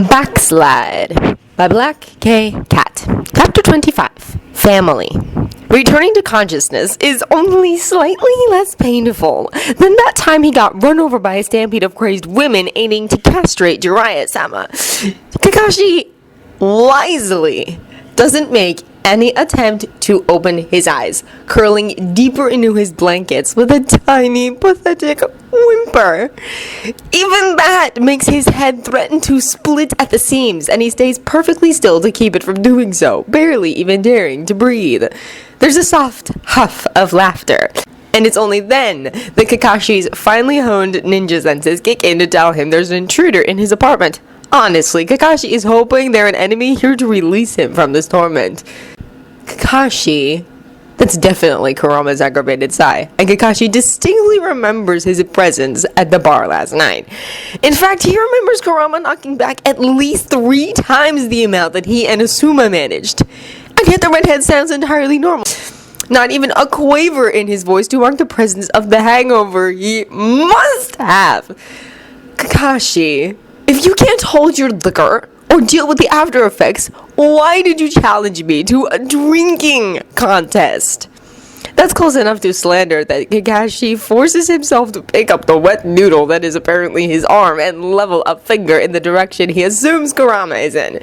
Backslide by Black K. Cat. Chapter 25. Family. Returning to consciousness is only slightly less painful than that time he got run over by a stampede of crazed women aiming to castrate Jiraiya-sama. Kakashi wisely doesn't make any attempt to open his eyes, curling deeper into his blankets with a tiny, pathetic whimper. Even that makes his head threaten to split at the seams, and he stays perfectly still to keep it from doing so, barely even daring to breathe. There's a soft huff of laughter, and it's only then that Kakashi's finely honed ninja senses kick in to tell him there's an intruder in his apartment. Honestly, Kakashi is hoping they're an enemy here to release him from this torment. Kakashi, that's definitely Kurama's aggravated sigh, and Kakashi distinctly remembers his presence at the bar last night. In fact, he remembers Kurama knocking back at least 3 times the amount that he and Asuma managed. And yet the redhead sounds entirely normal. Not even a quaver in his voice to mark the presence of the hangover he must have. Kakashi, if you can't hold your liquor or deal with the after effects, why did you challenge me to a drinking contest? That's close enough to slander that Kakashi forces himself to pick up the wet noodle that is apparently his arm and level a finger in the direction he assumes Kurama is in.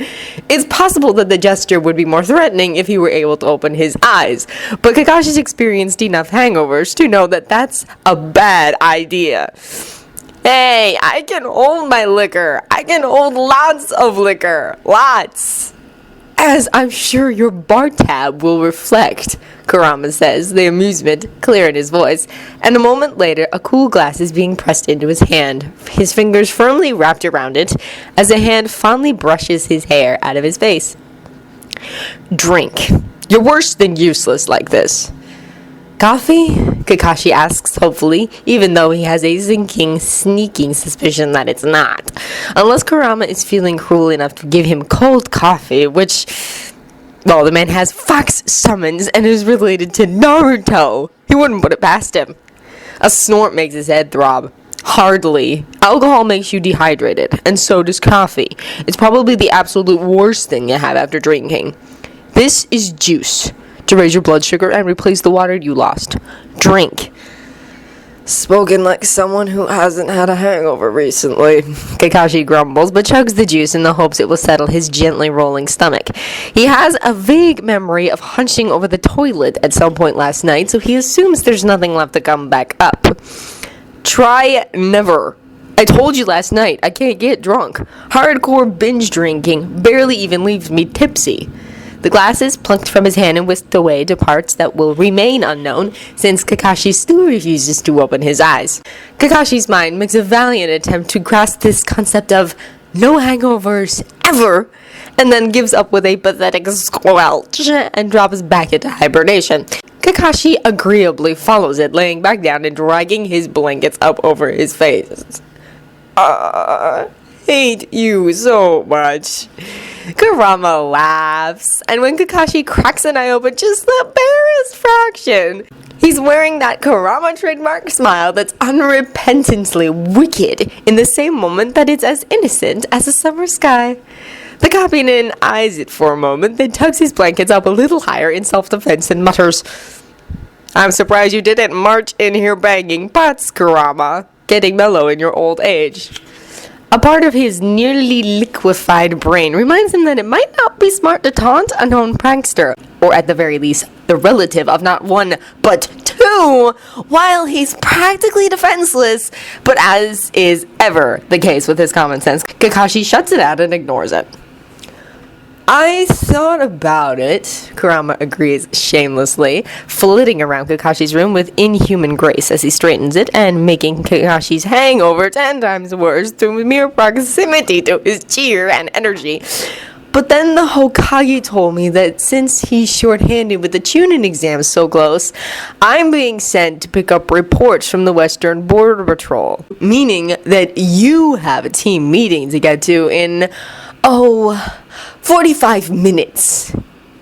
It's possible that the gesture would be more threatening if he were able to open his eyes, but Kakashi's experienced enough hangovers to know that that's a bad idea. Hey, I can hold my liquor. I can hold lots of liquor. Lots. As I'm sure your bar tab will reflect, Kurama says, the amusement clear in his voice, and a moment later a cool glass is being pressed into his hand, his fingers firmly wrapped around it, as a hand fondly brushes his hair out of his face. Drink. You're worse than useless like this. Coffee? Kakashi asks hopefully, even though he has a sneaking suspicion that it's not. Unless Kurama is feeling cruel enough to give him cold coffee, which, well, the man has fox summons and is related to Naruto. He wouldn't put it past him. A snort makes his head throb. Hardly. Alcohol makes you dehydrated, and so does coffee. It's probably the absolute worst thing you have after drinking. This is juice. To raise your blood sugar and replace the water you lost. Drink. Spoken like someone who hasn't had a hangover recently. Kakashi grumbles, but chugs the juice in the hopes it will settle his gently rolling stomach. He has a vague memory of hunching over the toilet at some point last night, so he assumes there's nothing left to come back up. Try never. I told you last night, I can't get drunk. Hardcore binge drinking barely even leaves me tipsy. The glass is plucked from his hand and whisked away to parts that will remain unknown, since Kakashi still refuses to open his eyes. Kakashi's mind makes a valiant attempt to grasp this concept of no hangovers ever, and then gives up with a pathetic squelch and drops back into hibernation. Kakashi agreeably follows it, laying back down and dragging his blankets up over his face. Hate you so much. Kurama laughs, and when Kakashi cracks an eye open just the barest fraction, he's wearing that Kurama trademark smile that's unrepentantly wicked in the same moment that it's as innocent as a summer sky. The genin eyes it for a moment, then tugs his blankets up a little higher in self-defense and mutters, I'm surprised you didn't march in here banging pots, Kurama, getting mellow in your old age. A part of his nearly liquefied brain reminds him that it might not be smart to taunt a known prankster, or at the very least, the relative of not one, but 2, while he's practically defenseless. But as is ever the case with his common sense, Kakashi shuts it out and ignores it. I thought about it, Kurama agrees shamelessly, flitting around Kakashi's room with inhuman grace as he straightens it and making Kakashi's hangover 10 times worse through mere proximity to his cheer and energy. But then the Hokage told me that since he's short-handed with the Chunin exam so close, I'm being sent to pick up reports from the Western Border Patrol, meaning that you have a team meeting to get to in, 45 minutes.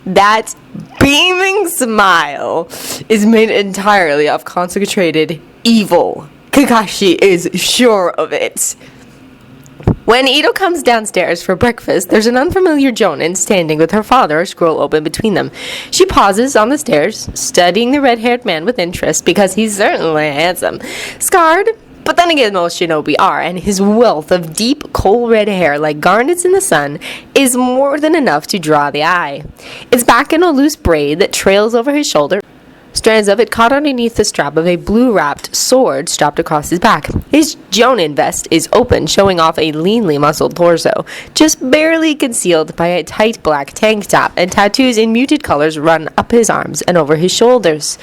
That beaming smile is made entirely of concentrated evil. Kakashi is sure of it. When Ito comes downstairs for breakfast, there's an unfamiliar jonin standing with her father, a scroll open between them. She pauses on the stairs, studying the red-haired man with interest because he's certainly handsome. Scarred, but then again most shinobi are, and his wealth of deep, coal red hair like garnets in the sun is more than enough to draw the eye. It's back in a loose braid that trails over his shoulder, strands of it caught underneath the strap of a blue-wrapped sword strapped across his back. His jonin vest is open, showing off a leanly muscled torso, just barely concealed by a tight black tank top, and tattoos in muted colors run up his arms and over his shoulders.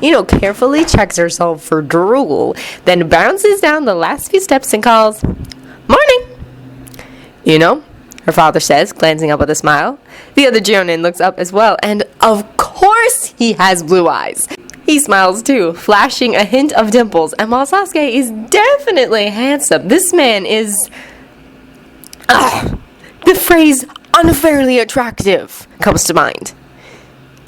Ino carefully checks herself for drool, then bounces down the last few steps and calls, "Morning!" "Ino?" her father says, glancing up with a smile. The other jonin looks up as well, and of course he has blue eyes. He smiles too, flashing a hint of dimples, and while Sasuke is definitely handsome, this man is... the phrase unfairly attractive comes to mind.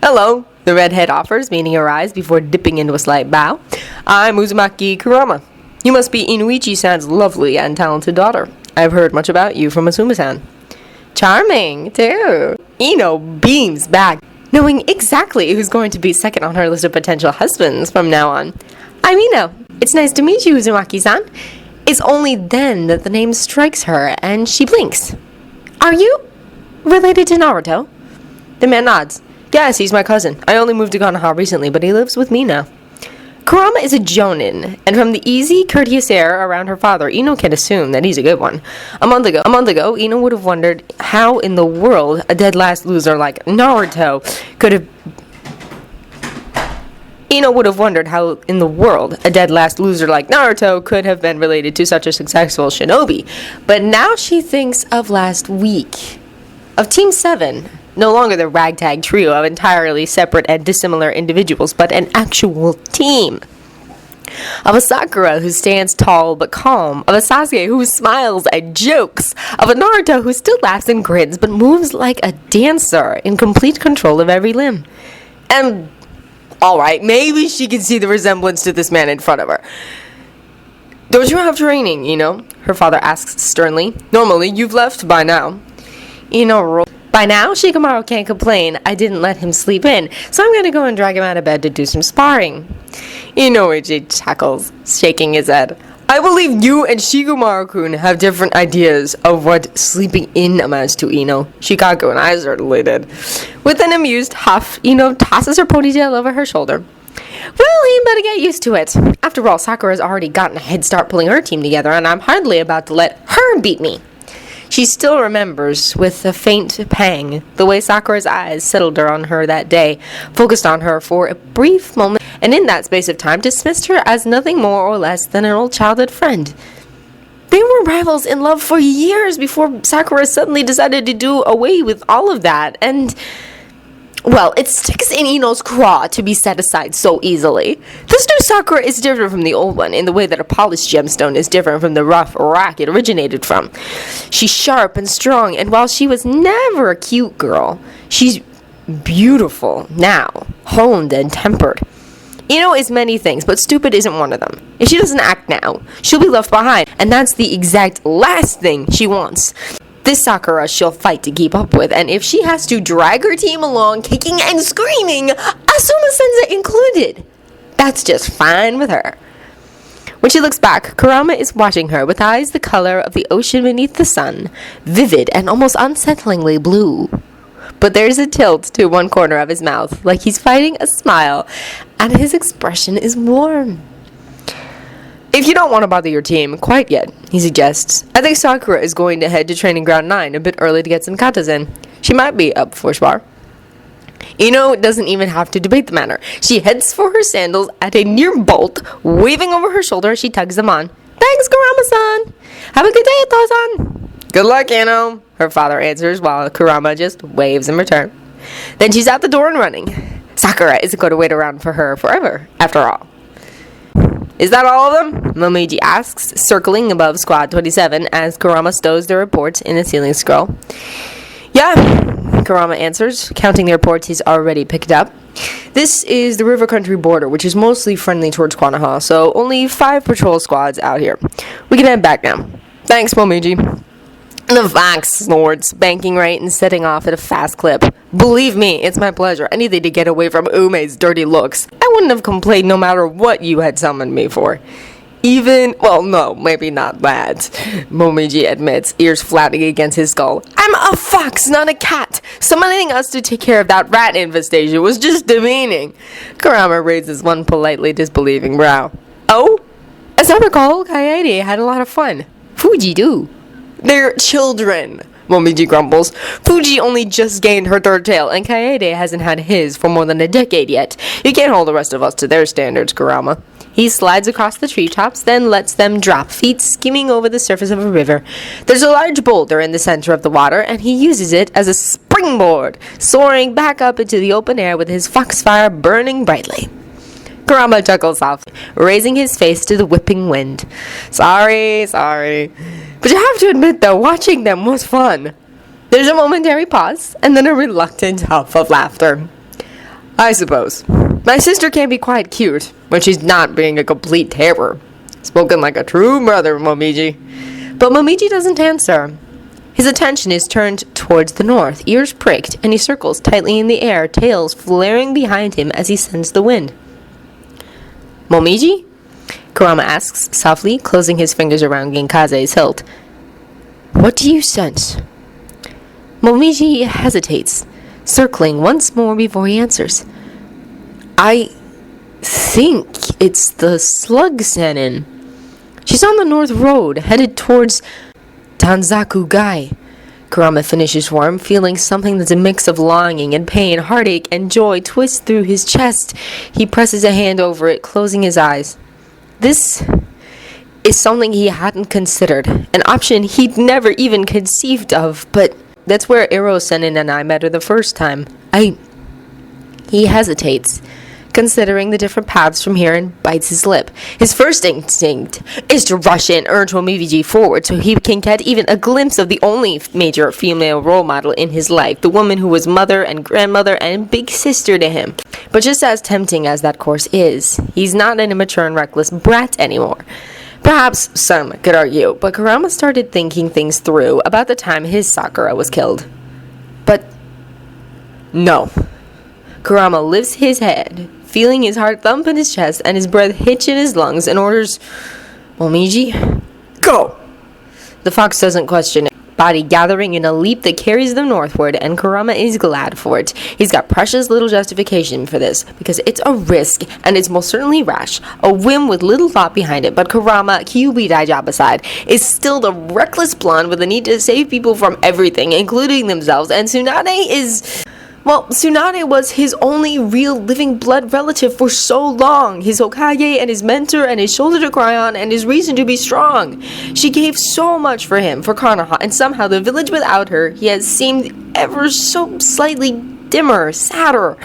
"Hello," the redhead offers, meeting her eyes before dipping into a slight bow. "I'm Uzumaki Kurama. You must be Inuichi-san's lovely and talented daughter. I've heard much about you from Asuma-san." "Charming, too." Ino beams back, knowing exactly who's going to be second on her list of potential husbands from now on. "I'm Ino. It's nice to meet you, Uzumaki-san." It's only then that the name strikes her, and she blinks. "Are you related to Naruto?" The man nods. "Yes, he's my cousin. I only moved to Konoha recently, but he lives with me now." Kurama is a jonin, and from the easy, courteous air around her father, Ino can assume that he's a good one. A month ago, Ino would have wondered how in the world a dead last loser like Naruto could have... Ino would have wondered how in the world a dead last loser like Naruto could have been related to such a successful shinobi. But now she thinks of last week. Of Team 7. No longer the ragtag trio of entirely separate and dissimilar individuals, but an actual team. Of a Sakura who stands tall but calm. Of a Sasuke who smiles and jokes. Of a Naruto who still laughs and grins but moves like a dancer in complete control of every limb. And, alright, maybe she can see the resemblance to this man in front of her. "Don't you have training, Ino?" her father asks sternly. "Normally, you've left by now." Ino rolls. "By now, Shikamaru can't complain. I didn't let him sleep in, so I'm going to go and drag him out of bed to do some sparring." Inoichi chuckles, shaking his head. "I believe you and Shikamaru-kun have different ideas of what sleeping in amounts to, Ino. Shikaku and I certainly did." With an amused huff, Ino tosses her ponytail over her shoulder. "Well, he better get used to it. After all, Sakura's already gotten a head start pulling her team together, and I'm hardly about to let her beat me." She still remembers, with a faint pang, the way Sakura's eyes settled on her that day, focused on her for a brief moment, and in that space of time dismissed her as nothing more or less than an old childhood friend. They were rivals in love for years before Sakura suddenly decided to do away with all of that, and... well, it sticks in Ino's craw to be set aside so easily. This new Sakura is different from the old one in the way that a polished gemstone is different from the rough rock it originated from. She's sharp and strong, and while she was never a cute girl, she's beautiful now, honed and tempered. Ino is many things, but stupid isn't one of them. If she doesn't act now, she'll be left behind, and that's the exact last thing she wants. This Sakura she'll fight to keep up with, and if she has to drag her team along, kicking and screaming, Asuma Senza included, that's just fine with her. When she looks back, Kurama is watching her with eyes the color of the ocean beneath the sun, vivid and almost unsettlingly blue. But there's a tilt to one corner of his mouth, like he's fighting a smile, and his expression is warm. "If you don't want to bother your team quite yet," he suggests, "I think Sakura is going to head to Training Ground 9 a bit early to get some katas in. She might be up for spar." Ino doesn't even have to debate the matter. She heads for her sandals at a near bolt, waving over her shoulder as she tugs them on. "Thanks, Kurama-san! Have a good day, Ito-san!" "Good luck, Ino," her father answers while Kurama just waves in return. Then she's out the door and running. Sakura isn't going to wait around for her forever, after all. "Is that all of them?" Momiji asks, circling above Squad 27 as Kurama stows the reports in a ceiling scroll. "Yeah," Kurama answers, counting the reports he's already picked up. "This is the river country border, which is mostly friendly towards Konoha, so only 5 patrol squads out here. We can head back now." Thanks, Momiji. The fox snorts, banking right and setting off at a fast clip. Believe me, it's my pleasure. Anything to get away from Ume's dirty looks. I wouldn't have complained no matter what you had summoned me for. Well, no, maybe not that, Momiji admits, ears flapping against his skull. I'm a fox, not a cat. Summoning us to take care of that rat infestation was just demeaning. Kurama raises one politely disbelieving brow. Oh? As I recall, Kaede had a lot of fun. Fuji do. They're children, Momiji grumbles. Fuji only just gained her third tail, and Kaede hasn't had his for more than a decade yet. You can't hold the rest of us to their standards, Kurama. He slides across the treetops, then lets them drop, feet skimming over the surface of a river. There's a large boulder in the center of the water, and he uses it as a springboard, soaring back up into the open air with his foxfire burning brightly. Kurama chuckles softly, raising his face to the whipping wind. Sorry. But you have to admit, though, watching them was fun. There's a momentary pause, and then a reluctant huff of laughter. I suppose. My sister can be quite cute, when she's not being a complete terror. Spoken like a true brother, Momiji. But Momiji doesn't answer. His attention is turned towards the north, ears pricked, and he circles tightly in the air, tails flaring behind him as he sends the wind. Momiji? Kurama asks, softly, closing his fingers around Genkaze's hilt. What do you sense? Momiji hesitates, circling once more before he answers. I think it's the slug genin. She's on the north road, headed towards Tanzaku Gai. Kurama finishes for him, feeling something that's a mix of longing and pain, heartache and joy twist through his chest. He presses a hand over it, closing his eyes. This is something he hadn't considered, an option he'd never even conceived of, but that's where Iro-senin and I met her the first time. He hesitates, considering the different paths from here, and bites his lip. His first instinct is to rush in, urge Momiji forward so he can get even a glimpse of the only major female role model in his life, the woman who was mother and grandmother and big sister to him. But just as tempting as that course is, he's not an immature and reckless brat anymore. Perhaps some could argue, but Kurama started thinking things through about the time his Sakura was killed. But no. Kurama lifts his head, feeling his heart thump in his chest and his breath hitch in his lungs, and orders, Momiji, go! The fox doesn't question it, body gathering in a leap that carries them northward, and Kurama is glad for it. He's got precious little justification for this, because it's a risk, and it's most certainly rash, a whim with little thought behind it, but Kurama, Kyuubi Daijab aside, is still the reckless blonde with the need to save people from everything, including themselves, and Tsunade is... Well, Tsunade was his only real living blood relative for so long. His Hokage and his mentor and his shoulder to cry on and his reason to be strong. She gave so much for him, for Konoha, and somehow the village without her, he has seemed ever so slightly dimmer, sadder.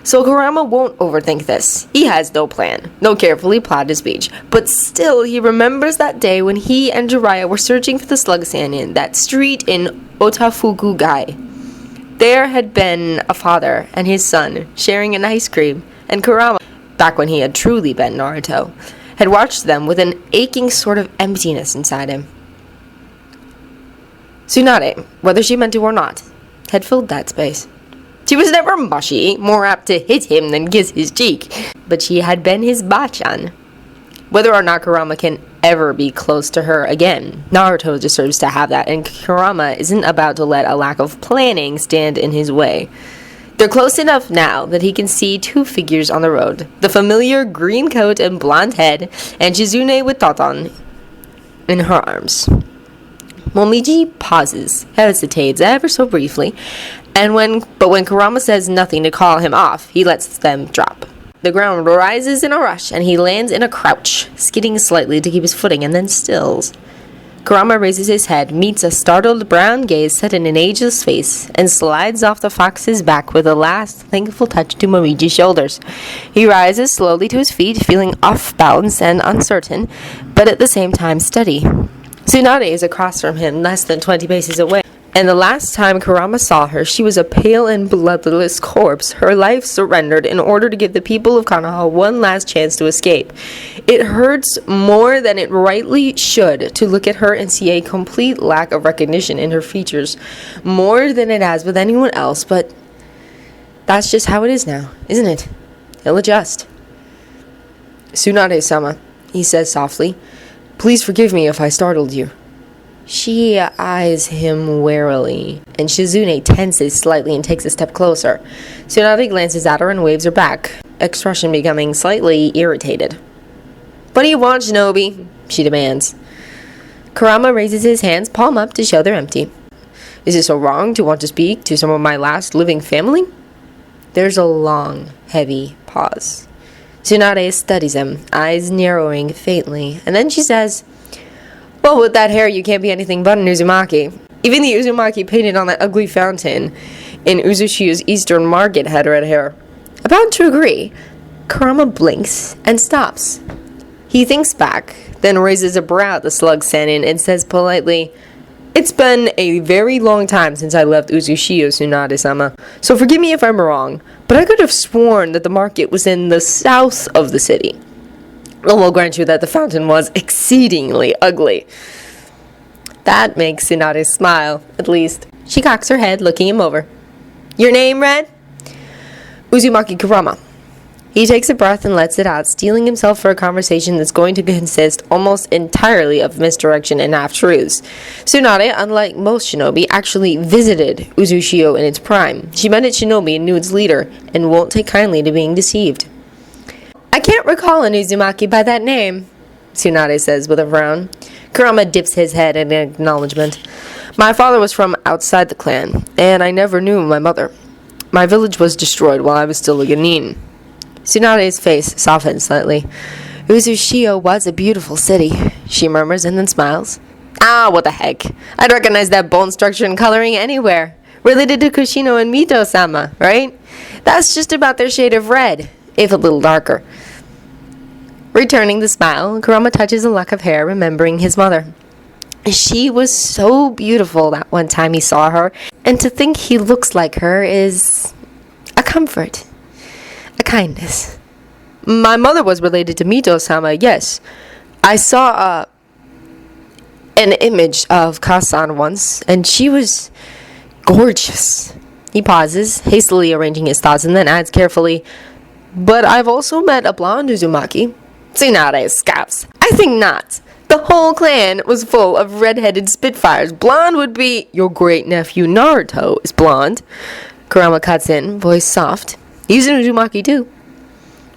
So Kurama won't overthink this. He has no plan, no carefully plotted speech. But still, he remembers that day when he and Jiraiya were searching for the slug genin, that street in Otafuku-gai. There had been a father and his son sharing an ice cream, and Kurama, back when he had truly been Naruto, had watched them with an aching sort of emptiness inside him. Tsunade, whether she meant to or not, had filled that space. She was never mushy, more apt to hit him than kiss his cheek, but she had been his bachan. Whether or not Kurama can ever be close to her again, Naruto deserves to have that, and Kurama isn't about to let a lack of planning stand in his way. They're close enough now that he can see two figures on the road, the familiar green coat and blonde head, and Chizune with Toton in her arms. Momiji pauses, hesitates ever so briefly, and when Kurama says nothing to call him off, he lets them drop. The ground rises in a rush, and he lands in a crouch, skidding slightly to keep his footing, and then stills. Kurama raises his head, meets a startled brown gaze set in an ageless face, and slides off the fox's back with a last thankful touch to Momiji's shoulders. He rises slowly to his feet, feeling off balance and uncertain, but at the same time steady. Tsunade is across from him, less than 20 paces away, And the last time Kurama saw her, she was a pale and bloodless corpse, her life surrendered in order to give the people of Konoha one last chance to escape. It hurts more than it rightly should to look at her and see a complete lack of recognition in her features, more than it has with anyone else, but that's just how it is now, isn't it? He'll adjust. "Tsunade-sama," he says softly, "please forgive me if I startled you." She eyes him warily, and Shizune tenses slightly and takes a step closer. Tsunade glances at her and waves her back, expression becoming slightly irritated. "What do you want, Shinobi?" she demands. Kurama raises his hands palm up to show they're empty. "Is it so wrong to want to speak to some of my last living family?" There's a long, heavy pause. Tsunade studies him, eyes narrowing faintly, and then she says, "Well, with that hair, you can't be anything but an Uzumaki. Even the Uzumaki painted on that ugly fountain in Uzushio's Eastern Market had red hair." About to agree, Kurama blinks and stops. He thinks back, then raises a brow at the slug Sannin and says politely, "It's been a very long time since I left Uzushio, Tsunade-sama, so forgive me if I'm wrong, but I could have sworn that the market was in the south of the city. I will grant you that the fountain was exceedingly ugly." That makes Tsunade smile, at least. She cocks her head, looking him over. "Your name, Red?" "Uzumaki Kurama." He takes a breath and lets it out, steeling himself for a conversation that's going to consist almost entirely of misdirection and half-truths. Tsunade, unlike most shinobi, actually visited Uzushio in its prime. She met its shinobi and knew its leader, and won't take kindly to being deceived. "I can't recall an Uzumaki by that name," Tsunade says with a frown. Kurama dips his head in acknowledgement. "My father was from outside the clan, and I never knew my mother. My village was destroyed while I was still a genin." Tsunade's face softens slightly. "Uzushio was a beautiful city," she murmurs and then smiles. "Ah, what the heck. I'd recognize that bone structure and coloring anywhere. Related to Kushino and Mito-sama, right? That's just about their shade of red, if a little darker." Returning the smile, Kurama touches a lock of hair, remembering his mother. She was so beautiful that one time he saw her, and to think he looks like her is a comfort. A kindness. "My mother was related to Mito-sama, yes. I saw an image of Kasan once, and she was gorgeous." He pauses, hastily arranging his thoughts, and then adds carefully, "But I've also met a blonde Uzumaki." Tsunade scoffs. "I think not. The whole clan was full of red-headed spitfires. Blonde would be your great-nephew Naruto is blonde." Kurama cuts in, voice soft. "He's an Uzumaki too."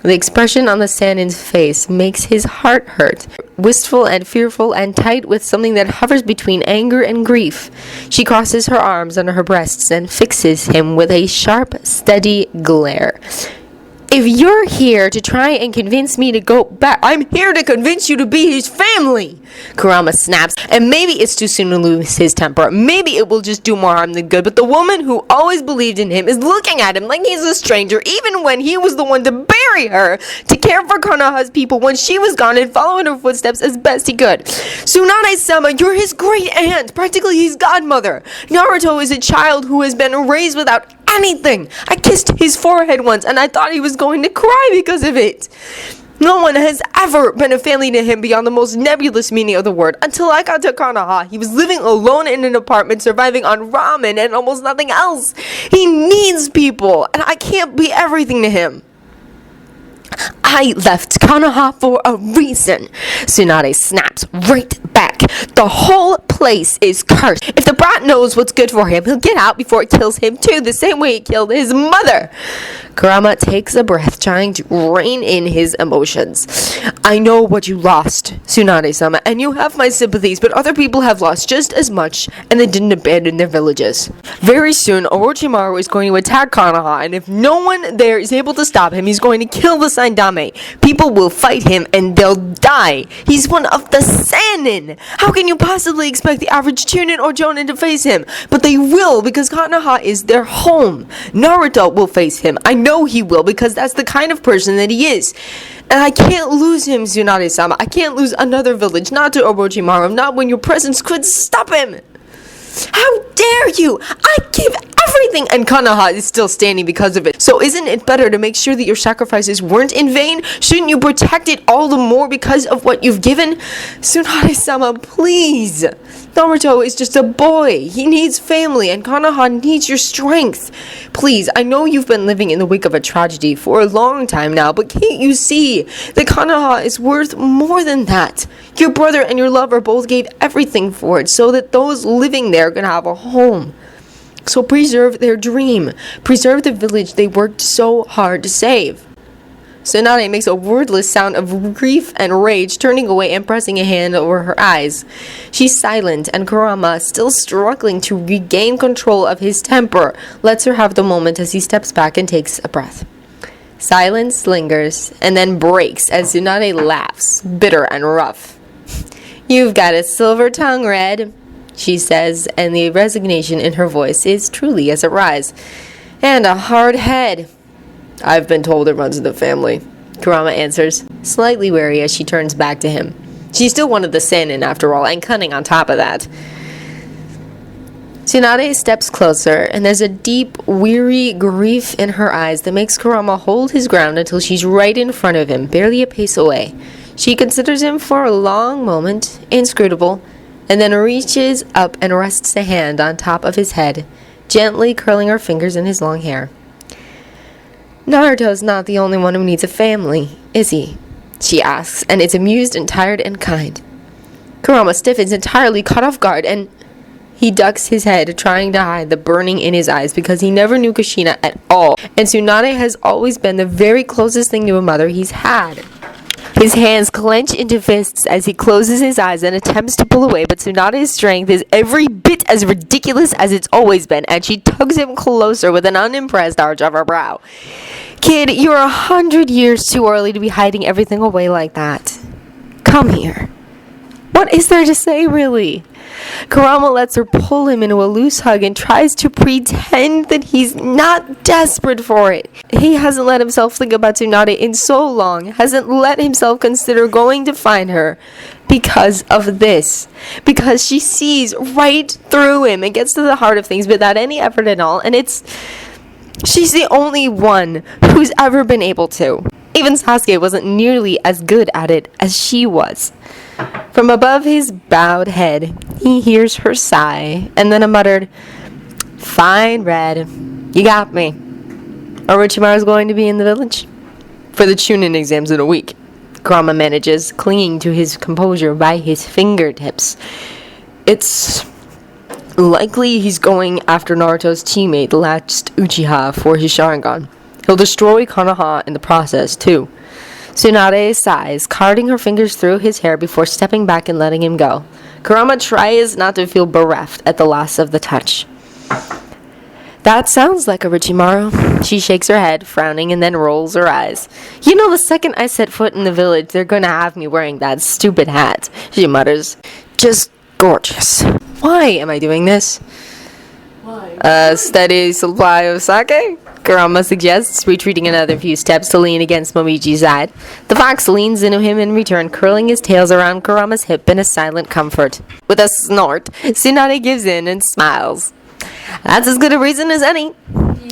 The expression on the Sannin's face makes his heart hurt, wistful and fearful and tight with something that hovers between anger and grief. She crosses her arms under her breasts and fixes him with a sharp, steady glare. "If you're here to try and convince me to go back, I'm here to convince you to be his family!" Kurama snaps, and maybe it's too soon to lose his temper. Maybe it will just do more harm than good, but the woman who always believed in him is looking at him like he's a stranger, even when he was the one to bury her, to care for Konoha's people when she was gone and follow in her footsteps as best he could. "Tsunade-sama, you're his great aunt, practically his godmother. Naruto is a child who has been raised without anything. I kissed his forehead once, and I thought he was going to cry because of it. No one has ever been a family to him beyond the most nebulous meaning of the word. Until I got to Konoha, he was living alone in an apartment, surviving on ramen and almost nothing else. He needs people, and I can't be everything to him. I left Konoha for a reason." Tsunade snaps right back. "The whole place is cursed. If the brat knows what's good for him, he'll get out before it kills him too, the same way it killed his mother." Kurama takes a breath, trying to rein in his emotions. "I know what you lost, Tsunade-sama, and you have my sympathies, but other people have lost just as much, and they didn't abandon their villages. Very soon, Orochimaru is going to attack Konoha, and if no one there is able to stop him, he's going to kill the Saindame. People will fight him, and they'll die. He's one of the Sannin. How can you possibly expect the average Chunin or Jonin to face him? But they will, because Konoha is their home. Naruto will face him. I know he will, because that's the kind of person that he is. And I can't lose him, Tsunade-sama. I can't lose another village, not to Orochimaru, not when your presence could stop him. How dare you. I give everything. And Kanaha is still standing because of it. So isn't it better to make sure that your sacrifices weren't in vain? Shouldn't you protect it all the more because of what you've given? Tsunade-sama, please. Naruto is just a boy. He needs family, and Kanaha needs your strength. Please, I know you've been living in the wake of a tragedy for a long time now, but can't you see that Kanaha is worth more than that? Your brother and your lover both gave everything for it so that those living there can have a home. So preserve their dream. Preserve the village they worked so hard to save. Tsunade makes a wordless sound of grief and rage, turning away and pressing a hand over her eyes. She's silent, and Kurama, still struggling to regain control of his temper, lets her have the moment as he steps back and takes a breath. Silence lingers, and then breaks as Tsunade laughs, bitter and rough. "You've got a silver tongue, Red," she says, and the resignation in her voice is truly as it rise. "And a hard head." "I've been told it runs in the family," Kurama answers, slightly wary as she turns back to him. She's still one of the seinen after all, and cunning on top of that. Tsunade steps closer, and there's a deep, weary grief in her eyes that makes Kurama hold his ground until she's right in front of him, barely a pace away. She considers him for a long moment, inscrutable, and then reaches up and rests a hand on top of his head, gently curling her fingers in his long hair. "Naruto's not the only one who needs a family, is he?" she asks, and is amused and tired and kind. Kurama stiffens, entirely caught off guard, and he ducks his head, trying to hide the burning in his eyes because he never knew Kushina at all, and Tsunade has always been the very closest thing to a mother he's had. His hands clench into fists as he closes his eyes and attempts to pull away, but Tsunade's strength is every bit as ridiculous as it's always been, and she tugs him closer with an unimpressed arch of her brow. "Kid, you're 100 years too early to be hiding everything away like that. Come here." What is there to say, really? Kurama lets her pull him into a loose hug and tries to pretend that he's not desperate for it. He hasn't let himself think about Tsunade in so long, hasn't let himself consider going to find her because of this. Because she sees right through him and gets to the heart of things without any effort at all, and she's the only one who's ever been able to. Even Sasuke wasn't nearly as good at it as she was. From above his bowed head, he hears her sigh, and then a muttered, "Fine, Red. You got me. Orochimaru's going to be in the village for the Chunin exams in a week." Kurama manages, clinging to his composure by his fingertips. "It's likely he's going after Naruto's teammate, the last Uchiha, for his Sharingan. He'll destroy Konoha in the process, too." Tsunade sighs, carding her fingers through his hair before stepping back and letting him go. Kurama tries not to feel bereft at the loss of the touch. "That sounds like Orochimaru." She shakes her head, frowning, and then rolls her eyes. "You know, the second I set foot in the village, they're going to have me wearing that stupid hat," she mutters. "Just gorgeous. Why am I doing this?" "A steady supply of sake?" Kurama suggests, retreating another few steps to lean against Momiji's side. The fox leans into him in return, curling his tails around Kurama's hip in a silent comfort. With a snort, Tsunade gives in and smiles. "That's as good a reason as any.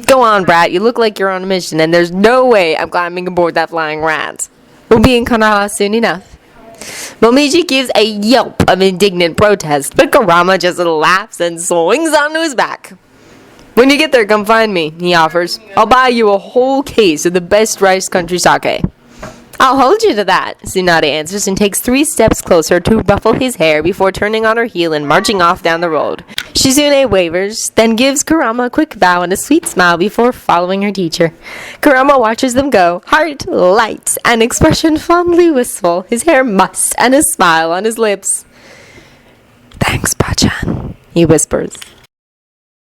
Go on, brat, you look like you're on a mission, and there's no way I'm climbing aboard that flying rat. We'll be in Konoha soon enough." Momiji gives a yelp of indignant protest, but Kurama just laughs and swings onto his back. "When you get there, come find me," he offers. "I'll buy you a whole case of the best rice country sake." "I'll hold you to that," Tsunade answers and takes 3 steps closer to ruffle his hair before turning on her heel and marching off down the road. Shizune wavers, then gives Kurama a quick bow and a sweet smile before following her teacher. Kurama watches them go, heart light, an expression fondly wistful, his hair mussed, and a smile on his lips. "Thanks, Bachan," he whispers.